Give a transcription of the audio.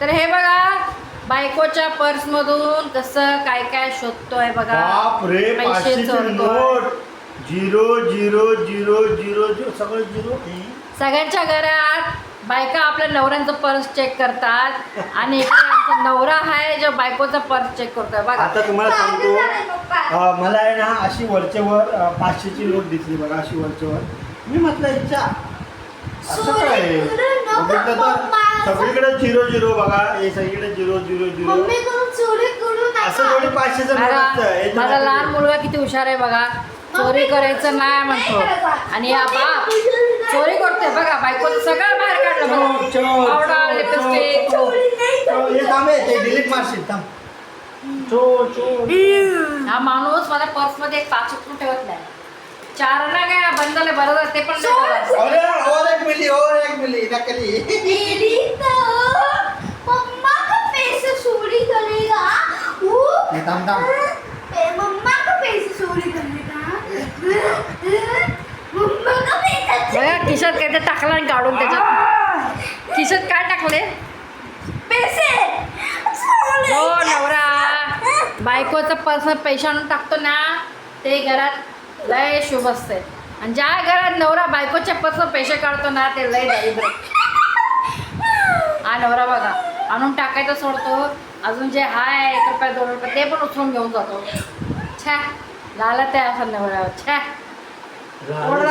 तर हे बघा बायकोच्या पर्स मधून कसं काय काय शोधतोय बघा. बापरे, पैसे 500ची चोरतोय. नोट. 0 सगळं झिरो. सगळ्यांच्या घरात बायका आपल्या नवऱ्यांचं पर्स चेक करतात आणि इकडे आमचा नवरा आहे जो बायकोचा पर्स चेक करतोय बघा. आता तुम्हाला सांगतो, मला आहे ना अशी वरच्यावर 500ची नोट दिसली बघा, अशी वरच्यावर. मी म्हटलं इच्छा असं काय आहे? बघितलं तर सगळीकडे 0 बघा, हे सगळीकडे 0 असं थोडी 500चं नोट असतं. माझा लहान मुलगा किती हुशार आहे बघा. चोरी करायचं नाही म्हणतो आणि हा बाप चोरी करतोय बघा. बायकोचं सगळं बाहेर काढलं बघा. Powder, lipstick. हे थांब, ते डिलीट मारशील, थांब. हा माणूस माझ्या पर्स मध्ये एक 5 रुपये ठेवत नाही. 4 ना काय बंद झालं, बरं झालं, ते पण नाही ठेवलं. अरे और एक मिली नकली. मम्मा का पैसे चोरी करेगा हे थांब थांब. मम्मा का पैसे चोरी करेगा मम्मा का पैसे बघा खिशात काहीतरी टाकलं आणि काढून त्याच्यात. खिशात काय टाकले? पैसे जो नवरा बायकोचं पर्स पैसे आणून टाकतो ना ते घरात लय शुभ असते. आणि ज्या घरात नवरा बायकोच्या पर्स पैसे काढतो ना ते लय दारिद्र्य. हा नवरा बघा आणून टाकायचं सोडतो, अजून जे हाय 1 रुपया 2 रुपये ते पण उचलून घेऊन जातो. छ्या लालत आहे असं नवऱ्यावर. छ्या तेवढं